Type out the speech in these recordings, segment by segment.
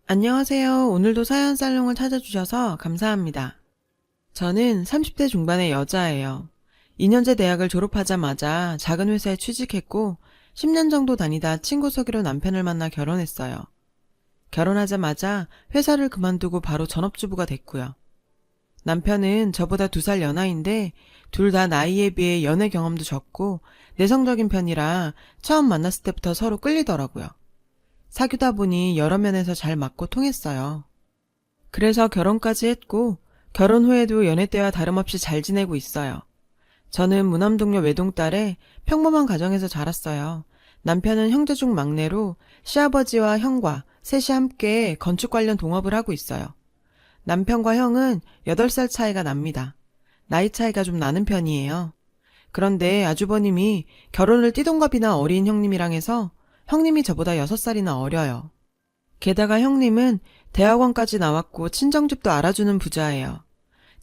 안녕하세요. 오늘도 사연 살롱을 찾아주셔서 감사합니다. 저는 30대 중반의 여자예요. 2년제 대학을 졸업하자마자 작은 회사에 취직했고 10년 정도 다니다 친구 소개로 남편을 만나 결혼했어요. 결혼하자마자 회사를 그만두고 바로 전업주부가 됐고요. 남편은 저보다 2살 연하인데 둘 다 나이에 비해 연애 경험도 적고 내성적인 편이라 처음 만났을 때부터 서로 끌리더라고요. 사귀다 보니 여러 면에서 잘 맞고 통했어요. 그래서 결혼까지 했고 결혼 후에도 연애 때와 다름없이 잘 지내고 있어요. 저는 무남동료 외동딸에 평범한 가정에서 자랐어요. 남편은 형제 중 막내로 시아버지와 형과 셋이 함께 건축 관련 동업을 하고 있어요. 남편과 형은 8살 차이가 납니다. 나이 차이가 좀 나는 편이에요. 그런데 아주버님이 결혼을 띠동갑이나 어린 형님이랑 해서 형님이 저보다 6살이나 어려요. 게다가 형님은 대학원까지 나왔고 친정집도 알아주는 부자예요.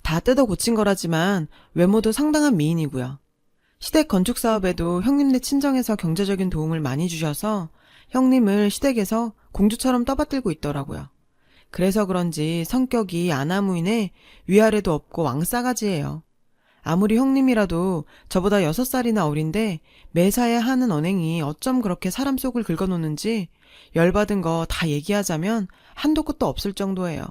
다 뜯어 고친 거라지만 외모도 상당한 미인이고요. 시댁 건축 사업에도 형님네 친정에서 경제적인 도움을 많이 주셔서 형님을 시댁에서 공주처럼 떠받들고 있더라고요. 그래서 그런지 성격이 아나무인에 위아래도 없고 왕싸가지예요. 아무리 형님이라도 저보다 6살이나 어린데 매사에 하는 언행이 어쩜 그렇게 사람 속을 긁어놓는지 열받은 거 다 얘기하자면 한도 끝도 없을 정도예요.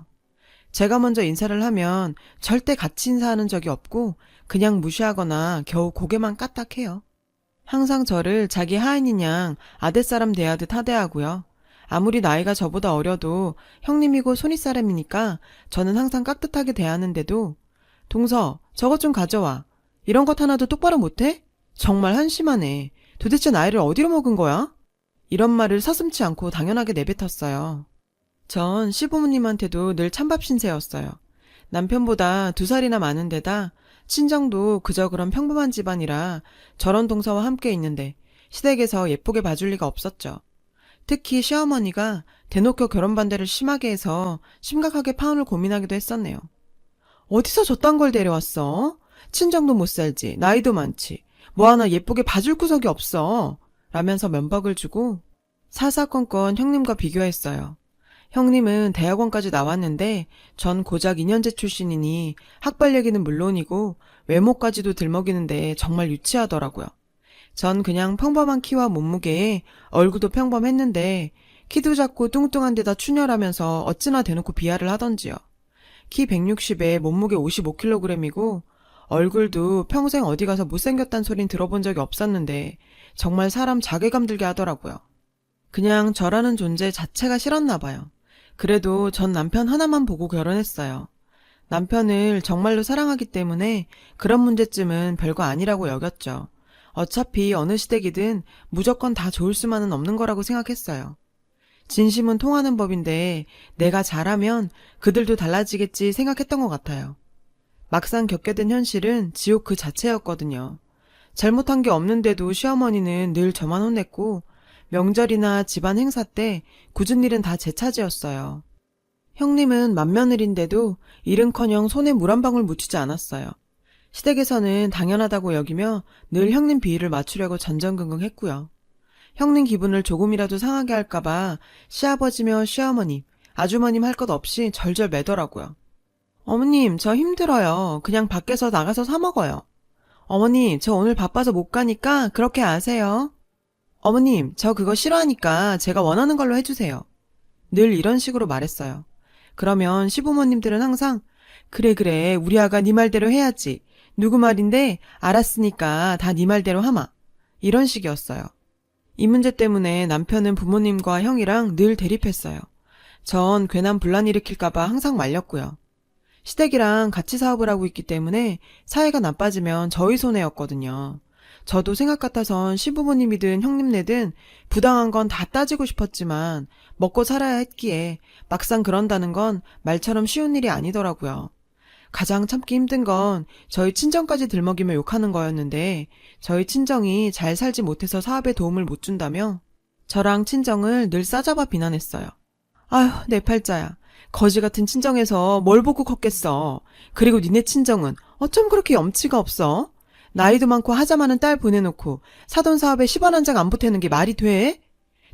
제가 먼저 인사를 하면 절대 같이 인사하는 적이 없고 그냥 무시하거나 겨우 고개만 까딱해요. 항상 저를 자기 하인인 양 아랫사람 대하듯 하대하고요. 아무리 나이가 저보다 어려도 형님이고 손윗사람이니까 저는 항상 깍듯하게 대하는데도 동서, 저것 좀 가져와. 이런 것 하나도 똑바로 못해? 정말 한심하네. 도대체 나이를 어디로 먹은 거야? 이런 말을 서슴지 않고 당연하게 내뱉었어요. 전 시부모님한테도 늘 찬밥 신세였어요. 남편보다 2살이나 많은 데다 친정도 그저 그런 평범한 집안이라 저런 동서와 함께 있는데 시댁에서 예쁘게 봐줄 리가 없었죠. 특히 시어머니가 대놓고 결혼 반대를 심하게 해서 심각하게 파혼을 고민하기도 했었네요. 어디서 저딴 걸 데려왔어? 친정도 못 살지, 나이도 많지. 뭐 하나 예쁘게 봐줄 구석이 없어. 라면서 면박을 주고 사사건건 형님과 비교했어요. 형님은 대학원까지 나왔는데 전 고작 2년제 출신이니 학벌 얘기는 물론이고 외모까지도 들먹이는데 정말 유치하더라고요. 전 그냥 평범한 키와 몸무게에 얼굴도 평범했는데 키도 작고 뚱뚱한 데다 춘혈하면서 어찌나 대놓고 비하를 하던지요. 키 160에 몸무게 55kg이고 얼굴도 평생 어디 가서 못생겼단 소린 들어본 적이 없었는데 정말 사람 자괴감 들게 하더라고요. 그냥 저라는 존재 자체가 싫었나 봐요. 그래도 전 남편 하나만 보고 결혼했어요. 남편을 정말로 사랑하기 때문에 그런 문제쯤은 별거 아니라고 여겼죠. 어차피 어느 시댁이든 무조건 다 좋을 수만은 없는 거라고 생각했어요. 진심은 통하는 법인데 내가 잘하면 그들도 달라지겠지 생각했던 것 같아요. 막상 겪게 된 현실은 지옥 그 자체였거든요. 잘못한 게 없는데도 시어머니는 늘 저만 혼냈고 명절이나 집안 행사 때 굳은 일은 다 제 차지였어요. 형님은 맏며느리인데도 일은커녕 손에 물 한 방울 묻히지 않았어요. 시댁에서는 당연하다고 여기며 늘 형님 비위를 맞추려고 전전긍긍했고요. 형님 기분을 조금이라도 상하게 할까봐 시아버지며 시어머님, 아주머님 할 것 없이 절절 매더라고요. 어머님, 저 힘들어요. 그냥 밖에서 나가서 사 먹어요. 어머님, 저 오늘 바빠서 못 가니까 그렇게 아세요. 어머님, 저 그거 싫어하니까 제가 원하는 걸로 해주세요. 늘 이런 식으로 말했어요. 그러면 시부모님들은 항상 그래 우리 아가 네 말대로 해야지. 누구 말인데 알았으니까 다 네 말대로 하마. 이런 식이었어요. 이 문제 때문에 남편은 부모님과 형이랑 늘 대립했어요. 전 괜한 분란 일으킬까봐 항상 말렸고요. 시댁이랑 같이 사업을 하고 있기 때문에 사이가 나빠지면 저희 손해였거든요. 저도 생각 같아선 시부모님이든 형님네든 부당한 건 다 따지고 싶었지만 먹고 살아야 했기에 막상 그런다는 건 말처럼 쉬운 일이 아니더라고요. 가장 참기 힘든 건 저희 친정까지 들먹이며 욕하는 거였는데 저희 친정이 잘 살지 못해서 사업에 도움을 못 준다며 저랑 친정을 늘 싸잡아 비난했어요. 아휴, 내 팔자야. 거지 같은 친정에서 뭘 보고 컸겠어. 그리고 니네 친정은 어쩜 그렇게 염치가 없어? 나이도 많고 하자 많은 딸 보내놓고 사돈 사업에 10원 한 장 안 보태는 게 말이 돼?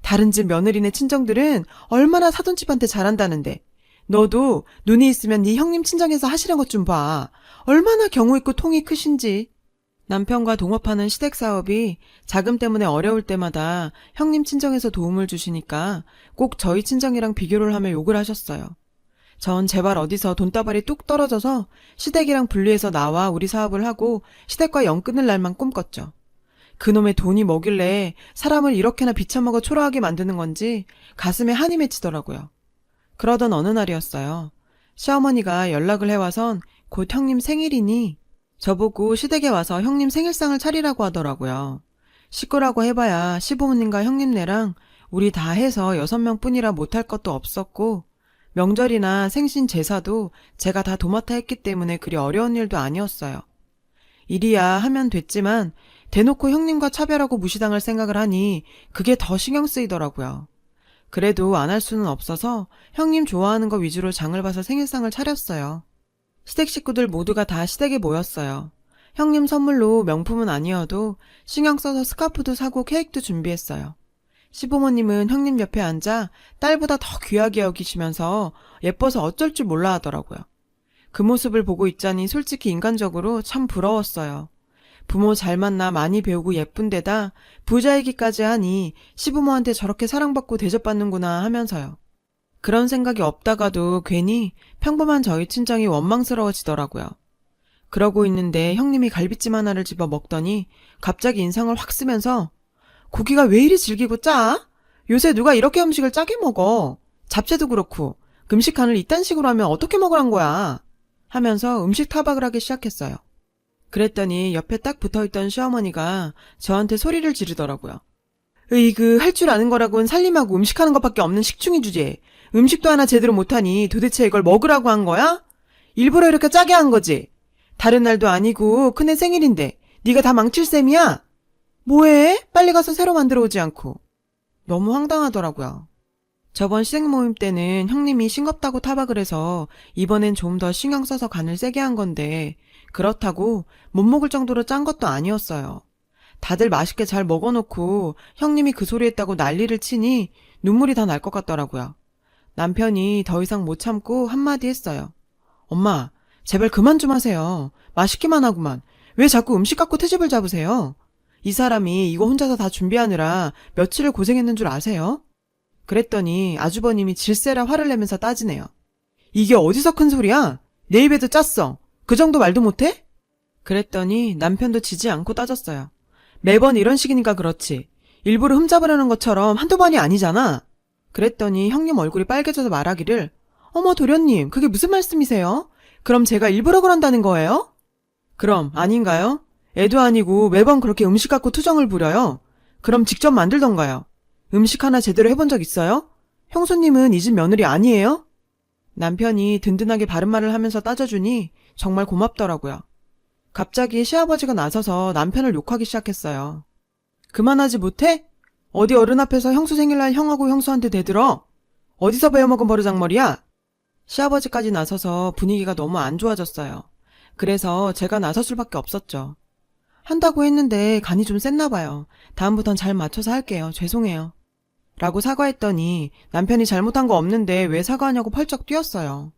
다른 집 며느리네 친정들은 얼마나 사돈집한테 잘한다는데 너도 눈이 있으면 네 형님 친정에서 하시는 것 좀 봐. 얼마나 경우 있고 통이 크신지. 남편과 동업하는 시댁 사업이 자금 때문에 어려울 때마다 형님 친정에서 도움을 주시니까 꼭 저희 친정이랑 비교를 하며 욕을 하셨어요. 전 제발 어디서 돈다발이 뚝 떨어져서 시댁이랑 분리해서 나와 우리 사업을 하고 시댁과 연 끊을 날만 꿈꿨죠. 그놈의 돈이 뭐길래 사람을 이렇게나 비쳐먹어 초라하게 만드는 건지 가슴에 한이 맺히더라고요. 그러던 어느 날이었어요. 시어머니가 연락을 해와선 곧 형님 생일이니 저보고 시댁에 와서 형님 생일상을 차리라고 하더라고요. 식구라고 해봐야 시부모님과 형님네랑 우리 다 해서 6명뿐이라 못할 것도 없었고 명절이나 생신 제사도 제가 다 도맡아 했기 때문에 그리 어려운 일도 아니었어요. 일이야 하면 됐지만 대놓고 형님과 차별하고 무시당할 생각을 하니 그게 더 신경 쓰이더라고요. 그래도 안 할 수는 없어서 형님 좋아하는 거 위주로 장을 봐서 생일상을 차렸어요. 시댁 식구들 모두가 다 시댁에 모였어요. 형님 선물로 명품은 아니어도 신경 써서 스카프도 사고 케이크도 준비했어요. 시부모님은 형님 옆에 앉아 딸보다 더 귀하게 여기시면서 예뻐서 어쩔 줄 몰라 하더라고요. 그 모습을 보고 있자니 솔직히 인간적으로 참 부러웠어요. 부모 잘 만나 많이 배우고 예쁜 데다 부자이기까지 하니 시부모한테 저렇게 사랑받고 대접받는구나 하면서요. 그런 생각이 없다가도 괜히 평범한 저희 친정이 원망스러워지더라고요. 그러고 있는데 형님이 갈비찜 하나를 집어 먹더니 갑자기 인상을 확 쓰면서 고기가 왜 이리 질기고 짜? 요새 누가 이렇게 음식을 짜게 먹어? 잡채도 그렇고 음식 간을 이딴 식으로 하면 어떻게 먹으란 거야? 하면서 음식 타박을 하기 시작했어요. 그랬더니 옆에 딱 붙어있던 시어머니가 저한테 소리를 지르더라고요. 으이그 할 줄 아는 거라고는 살림하고 음식하는 것밖에 없는 식충이 주제. 음식도 하나 제대로 못하니 도대체 이걸 먹으라고 한 거야? 일부러 이렇게 짜게 한 거지. 다른 날도 아니고 큰애 생일인데 네가 다 망칠 셈이야? 뭐해? 빨리 가서 새로 만들어 오지 않고. 너무 황당하더라고요. 저번 시댁 모임 때는 형님이 싱겁다고 타박을 해서 이번엔 좀 더 신경 써서 간을 세게 한 건데 그렇다고 못 먹을 정도로 짠 것도 아니었어요. 다들 맛있게 잘 먹어놓고 형님이 그 소리 했다고 난리를 치니 눈물이 다 날 것 같더라고요. 남편이 더 이상 못 참고 한마디 했어요. 엄마, 제발 그만 좀 하세요. 맛있기만 하구만. 왜 자꾸 음식 갖고 트집을 잡으세요? 이 사람이 이거 혼자서 다 준비하느라 며칠을 고생했는 줄 아세요? 그랬더니 아주버님이 질세라 화를 내면서 따지네요. 이게 어디서 큰 소리야? 내 입에도 짰어. 그 정도 말도 못해? 그랬더니 남편도 지지 않고 따졌어요. 매번 이런 식이니까 그렇지. 일부러 흠잡으려는 것처럼 한두 번이 아니잖아. 그랬더니 형님 얼굴이 빨개져서 말하기를 어머 도련님 그게 무슨 말씀이세요? 그럼 제가 일부러 그런다는 거예요? 그럼 아닌가요? 애도 아니고 매번 그렇게 음식 갖고 투정을 부려요. 그럼 직접 만들던가요. 음식 하나 제대로 해본 적 있어요? 형수님은 이 집 며느리 아니에요? 남편이 든든하게 바른말을 하면서 따져주니 정말 고맙더라고요. 갑자기 시아버지가 나서서 남편을 욕하기 시작했어요. 그만하지 못해? 어디 어른 앞에서 형수 생일날 형하고 형수한테 대들어? 어디서 배워먹은 버르장머리야? 시아버지까지 나서서 분위기가 너무 안 좋아졌어요. 그래서 제가 나설 수밖에 없었죠. 한다고 했는데 간이 좀 셌나 봐요. 다음부턴 잘 맞춰서 할게요. 죄송해요. 라고 사과했더니 남편이 잘못한 거 없는데 왜 사과하냐고 펄쩍 뛰었어요.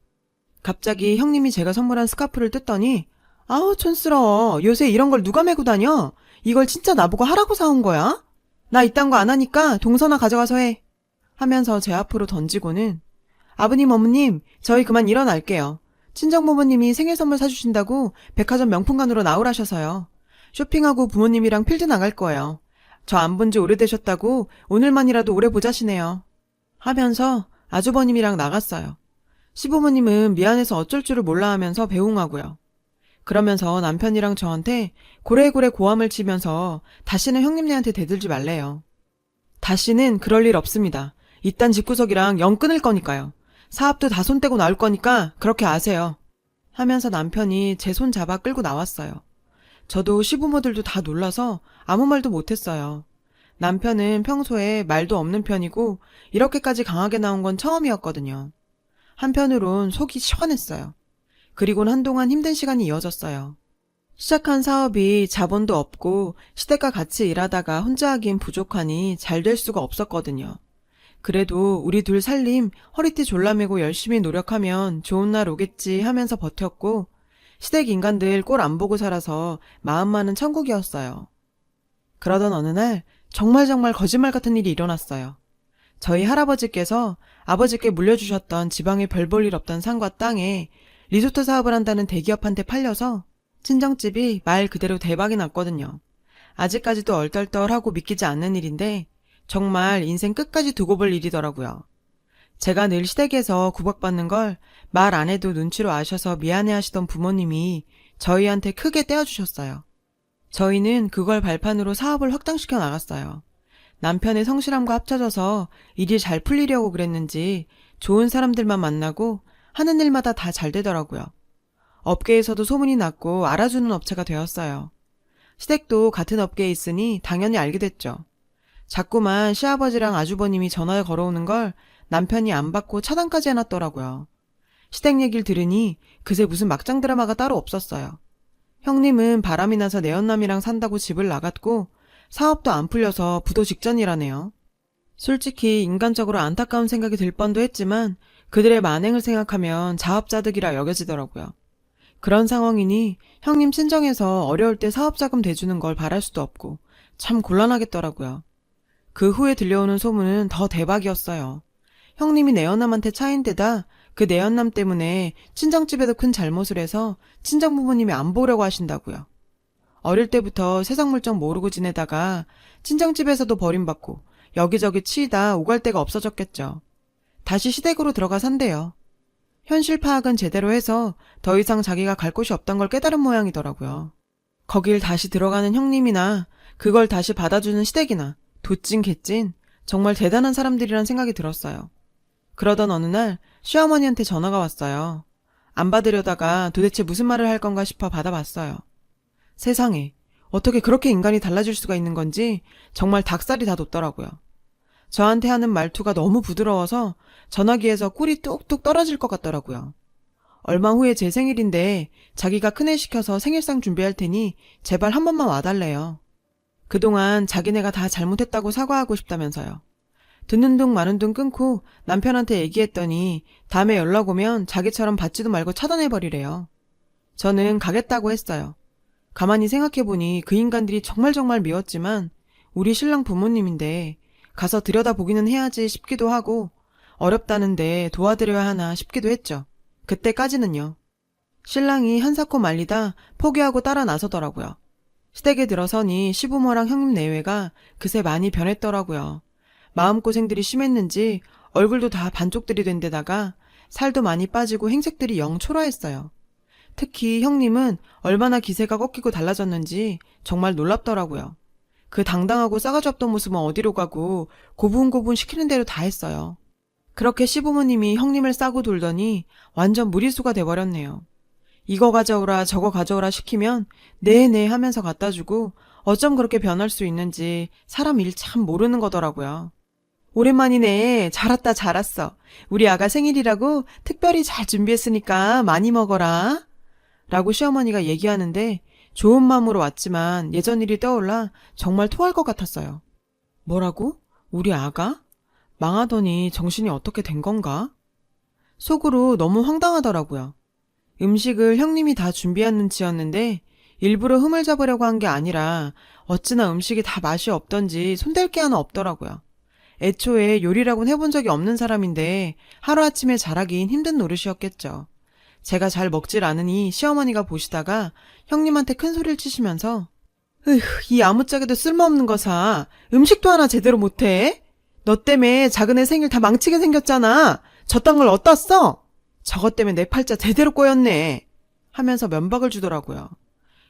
갑자기 형님이 제가 선물한 스카프를 뜯더니 아우 촌스러워. 요새 이런 걸 누가 메고 다녀? 이걸 진짜 나보고 하라고 사온 거야? 나 이딴 거 안 하니까 동서나 가져가서 해. 하면서 제 앞으로 던지고는 아버님 어머님 저희 그만 일어날게요. 친정부모님이 생일 선물 사주신다고 백화점 명품관으로 나오라셔서요. 쇼핑하고 부모님이랑 필드 나갈 거예요. 저 안 본 지 오래되셨다고 오늘만이라도 오래 보자시네요. 하면서 아주버님이랑 나갔어요. 시부모님은 미안해서 어쩔 줄을 몰라 하면서 배웅하고요. 그러면서 남편이랑 저한테 고래고래 고함을 치면서 다시는 형님네한테 대들지 말래요. 다시는 그럴 일 없습니다. 이딴 집구석이랑 영 끊을 거니까요. 사업도 다 손 떼고 나올 거니까 그렇게 아세요. 하면서 남편이 제 손 잡아 끌고 나왔어요. 저도 시부모들도 다 놀라서 아무 말도 못했어요. 남편은 평소에 말도 없는 편이고 이렇게까지 강하게 나온 건 처음이었거든요. 한편으론 속이 시원했어요. 그리고는 한동안 힘든 시간이 이어졌어요. 시작한 사업이 자본도 없고 시댁과 같이 일하다가 혼자 하기엔 부족하니 잘 될 수가 없었거든요. 그래도 우리 둘 살림 허리띠 졸라매고 열심히 노력하면 좋은 날 오겠지 하면서 버텼고 시댁 인간들 꼴 안 보고 살아서 마음만은 천국이었어요. 그러던 어느 날 정말 거짓말 같은 일이 일어났어요. 저희 할아버지께서 아버지께 물려주셨던 지방에 별 볼 일 없던 산과 땅에 리조트 사업을 한다는 대기업한테 팔려서 친정집이 말 그대로 대박이 났거든요. 아직까지도 얼떨떨하고 믿기지 않는 일인데 정말 인생 끝까지 두고 볼 일이더라고요. 제가 늘 시댁에서 구박받는 걸 말 안 해도 눈치로 아셔서 미안해 하시던 부모님이 저희한테 크게 떼어주셨어요. 저희는 그걸 발판으로 사업을 확장시켜 나갔어요. 남편의 성실함과 합쳐져서 일이 잘 풀리려고 그랬는지 좋은 사람들만 만나고 하는 일마다 다 잘 되더라고요. 업계에서도 소문이 났고 알아주는 업체가 되었어요. 시댁도 같은 업계에 있으니 당연히 알게 됐죠. 자꾸만 시아버지랑 아주버님이 전화를 걸어오는 걸 남편이 안 받고 차단까지 해놨더라고요. 시댁 얘기를 들으니 그새 무슨 막장 드라마가 따로 없었어요. 형님은 바람이 나서 내연남이랑 산다고 집을 나갔고 사업도 안 풀려서 부도 직전이라네요. 솔직히 인간적으로 안타까운 생각이 들 뻔도 했지만 그들의 만행을 생각하면 자업자득이라 여겨지더라고요. 그런 상황이니 형님 친정에서 어려울 때 사업자금 대주는 걸 바랄 수도 없고 참 곤란하겠더라고요. 그 후에 들려오는 소문은 더 대박이었어요. 형님이 내연남한테 차인 데다 그 내연남 때문에 친정집에도 큰 잘못을 해서 친정 부모님이 안 보려고 하신다고요. 어릴 때부터 세상 물정 모르고 지내다가 친정집에서도 버림받고 여기저기 치이다 오갈 데가 없어졌겠죠. 다시 시댁으로 들어가 산대요. 현실 파악은 제대로 해서 더 이상 자기가 갈 곳이 없던 걸 깨달은 모양이더라고요. 거길 다시 들어가는 형님이나 그걸 다시 받아주는 시댁이나 도찐 개찐 정말 대단한 사람들이란 생각이 들었어요. 그러던 어느 날 시어머니한테 전화가 왔어요. 안 받으려다가 도대체 무슨 말을 할 건가 싶어 받아봤어요. 세상에 어떻게 그렇게 인간이 달라질 수가 있는 건지 정말 닭살이 다 돋더라고요. 저한테 하는 말투가 너무 부드러워서 전화기에서 꿀이 뚝뚝 떨어질 것 같더라고요. 얼마 후에 제 생일인데 자기가 큰애 시켜서 생일상 준비할 테니 제발 한 번만 와달래요. 그동안 자기네가 다 잘못했다고 사과하고 싶다면서요. 듣는 둥 마는 둥 끊고 남편한테 얘기했더니 다음에 연락 오면 자기처럼 받지도 말고 차단해버리래요. 저는 가겠다고 했어요. 가만히 생각해보니 그 인간들이 정말 미웠지만 우리 신랑 부모님인데 가서 들여다보기는 해야지 싶기도 하고 어렵다는데 도와드려야 하나 싶기도 했죠. 그때까지는요. 신랑이 한사코 말리다 포기하고 따라 나서더라고요. 시댁에 들어서니 시부모랑 형님 내외가 그새 많이 변했더라고요. 마음고생들이 심했는지 얼굴도 다 반쪽들이 된 데다가 살도 많이 빠지고 행색들이 영 초라했어요. 특히 형님은 얼마나 기세가 꺾이고 달라졌는지 정말 놀랍더라고요. 그 당당하고 싸가지 없던 모습은 어디로 가고 고분고분 시키는 대로 다 했어요. 그렇게 시부모님이 형님을 싸고 돌더니 완전 무리수가 돼버렸네요. 이거 가져오라 저거 가져오라 시키면 네네 하면서 갖다주고 어쩜 그렇게 변할 수 있는지 사람 일 참 모르는 거더라고요. 오랜만이네. 잘 왔어. 우리 아가 생일이라고 특별히 잘 준비했으니까 많이 먹어라. 라고 시어머니가 얘기하는데 좋은 마음으로 왔지만 예전 일이 떠올라 정말 토할 것 같았어요. 뭐라고? 우리 아가? 망하더니 정신이 어떻게 된 건가? 속으로 너무 황당하더라고요. 음식을 형님이 다 준비한 눈치였는데 일부러 흠을 잡으려고 한 게 아니라 어찌나 음식이 다 맛이 없던지 손댈 게 하나 없더라고요. 애초에 요리라고는 해본 적이 없는 사람인데 하루아침에 잘하긴 힘든 노릇이었겠죠. 제가 잘 먹질 않으니 시어머니가 보시다가 형님한테 큰 소리를 치시면서 으휴, 이 아무짝에도 쓸모없는 거 사. 음식도 하나 제대로 못해? 너 때문에 작은 애 생일 다 망치게 생겼잖아. 저딴 걸 어디다 써? 저것 때문에 내 팔자 제대로 꼬였네. 하면서 면박을 주더라고요.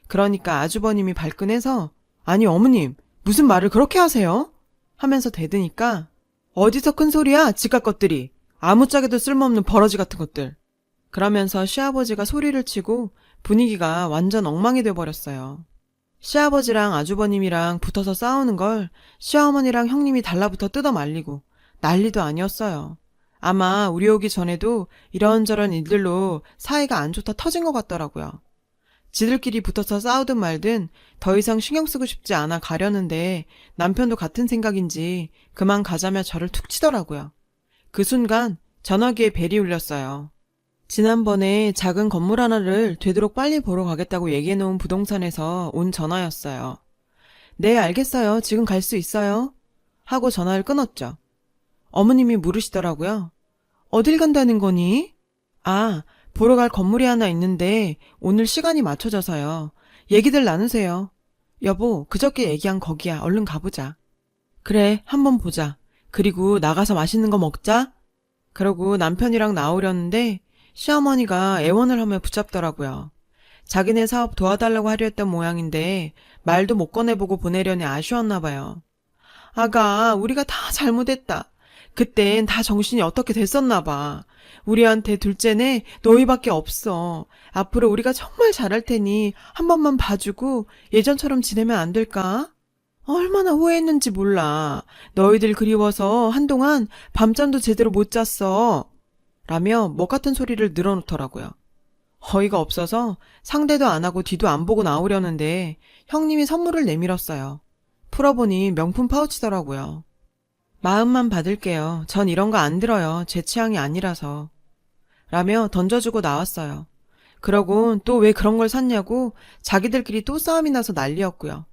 그러니까 아주버님이 발끈해서 아니 어머님 무슨 말을 그렇게 하세요? 하면서 대드니까 어디서 큰 소리야 지각 것들이. 아무짝에도 쓸모없는 버러지 같은 것들. 그러면서 시아버지가 소리를 치고 분위기가 완전 엉망이 돼버렸어요. 시아버지랑 아주버님이랑 붙어서 싸우는 걸 시어머니랑 형님이 달라붙어 뜯어 말리고 난리도 아니었어요. 아마 우리 오기 전에도 이런저런 일들로 사이가 안 좋다 터진 것 같더라고요. 지들끼리 붙어서 싸우든 말든 더 이상 신경 쓰고 싶지 않아 가려는데 남편도 같은 생각인지 그만 가자며 저를 툭 치더라고요. 그 순간 전화기에 벨이 울렸어요. 지난번에 작은 건물 하나를 되도록 빨리 보러 가겠다고 얘기해놓은 부동산에서 온 전화였어요. 네, 알겠어요. 지금 갈 수 있어요. 하고 전화를 끊었죠. 어머님이 물으시더라고요. 어딜 간다는 거니? 아, 보러 갈 건물이 하나 있는데 오늘 시간이 맞춰져서요. 얘기들 나누세요. 여보, 그저께 얘기한 거기야. 얼른 가보자. 그래, 한번 보자. 그리고 나가서 맛있는 거 먹자. 그러고 남편이랑 나오려는데 시어머니가 애원을 하며 붙잡더라고요. 자기네 사업 도와달라고 하려 했던 모양인데 말도 못 꺼내보고 보내려니 아쉬웠나 봐요. 아가, 우리가 다 잘못했다. 그땐 다 정신이 어떻게 됐었나 봐. 우리한테 둘째네 너희밖에 없어. 앞으로 우리가 정말 잘할 테니 한 번만 봐주고 예전처럼 지내면 안 될까? 얼마나 후회했는지 몰라. 너희들 그리워서 한동안 밤잠도 제대로 못 잤어. 라며 뭐 같은 소리를 늘어놓더라고요. 어이가 없어서 상대도 안 하고 뒤도 안 보고 나오려는데 형님이 선물을 내밀었어요. 풀어보니 명품 파우치더라고요. 마음만 받을게요. 전 이런 거 안 들어요. 제 취향이 아니라서. 라며 던져주고 나왔어요. 그러곤 또 왜 그런 걸 샀냐고 자기들끼리 또 싸움이 나서 난리였고요.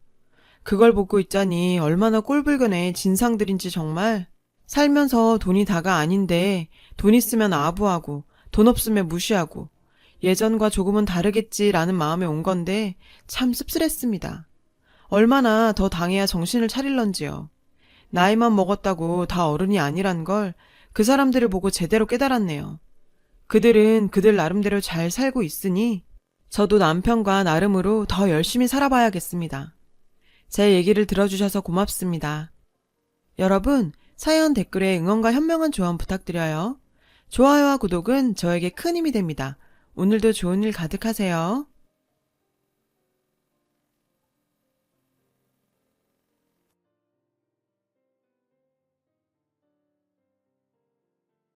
그걸 보고 있자니 얼마나 꼴불견의 진상들인지 정말. 살면서 돈이 다가 아닌데 돈 있으면 아부하고 돈 없으면 무시하고 예전과 조금은 다르겠지라는 마음에 온 건데 참 씁쓸했습니다. 얼마나 더 당해야 정신을 차릴런지요. 나이만 먹었다고 다 어른이 아니란 걸 그 사람들을 보고 제대로 깨달았네요. 그들은 그들 나름대로 잘 살고 있으니 저도 남편과 나름으로 더 열심히 살아봐야겠습니다. 제 얘기를 들어주셔서 고맙습니다. 여러분, 사연 댓글에 응원과 현명한 조언 부탁드려요. 좋아요와 구독은 저에게 큰 힘이 됩니다. 오늘도 좋은 일 가득하세요.